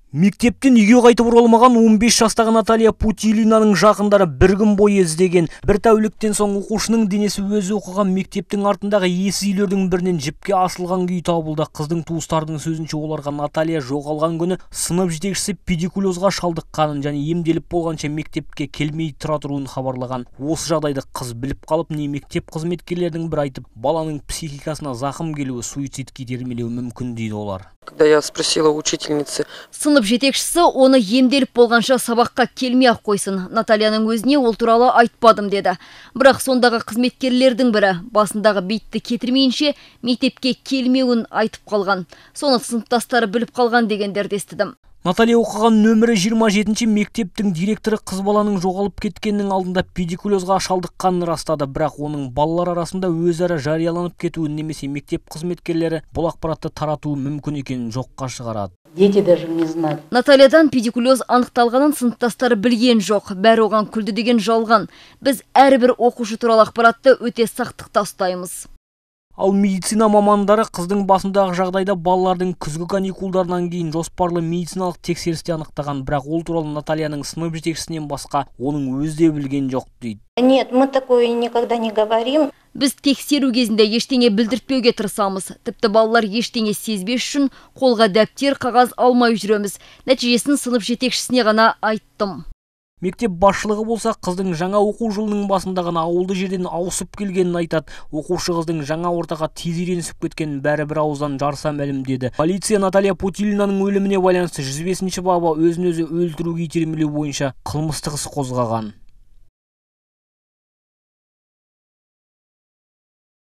Мектептен үйге қайтып оралмаған 15 жастағы Наталья Путилинаның жақындары бір күн бойы іздеген. Бір тәуліктен соң оқушының денесі өзі оқыған мектептің артындағы иесіз үйлердің бірінен жіпке асылған күйі табылды. Қыздың туыстарының сөзінше оларға Наталья жоғалған күні сынып жетекшісі педикулезға шалдыққанын және емделіп болғанша мектепке келмей тұра тұруын хабарлаған. Осы жағдайды қыз біліп қалып, не мектеп қызметкерлердің бір айтып, баланың психикасына зақым келуі суицидке итермелеуі мүмкін дейді олар. Когда я спросила учительницы, сынып жетекшісі оны емделіп болғанша сабаққа келмей ақ қойсын. Натальяның өзіне ол туралы айтпадым деді. Бірақ сондағы қызметкерлердің бірі басындағы бетті кетірмейінше мектепке келмеуін айтып қалған. Соны сыныптастары біліп қалған дегендерді естідім. Наталья оқыған нөмірі 27-ші мектептің директоры қыз баланың жоғалып кеткенінің алдында педикулезға шалдыққанын растады, бірақ оның балалар арасында өзара жарияланып кетуін немесе мектеп қызметкерлері бұл ақпаратты таратуы мүмкін екенін жоққа шығарады. Дети даже не знают. Натальядан педикулез анықталғанын сыныптастары білген жоқ, бәрі оған күлді деген жалған. Біз әрбір оқушы туралы ақпаратты өте сақтықта ұстаймыз. Ал медицина мамандары қыздың басындағы жағдайда балалардың күзгі каникулдарынан кейін жоспарлы медициналық тексерісте анықтаған, бірақ ол туралы Натальяның сынып жетекшісінен басқа оның өзі де білген жоқ дейді. Нет, мы такое никогда не говорим. Біз тексеру кезінде ештеңе білдіртпеуге тырысамыз. Тіпті балалар ештеңе сезбес үшін қолға дәптер, қағаз алмай жүреміз. Нәтижесін сынып жетекшісіне ғана айттым. Мектеп басшылығы болса, қыздың жаңа оқу жылының басында ғана ауылды жерден ауысып келгенін айтады. Оқушы қыздың жаңа ортаға тез үйренісіп кеткенін бәрі бір ауыздан жарыса мәлімдеді. Полиция Наталья Путилинаның өліміне байланысты 105-ші бабы өзін өзі өлтіруге итермелеу бойынша қылмыстық іс қозғаған.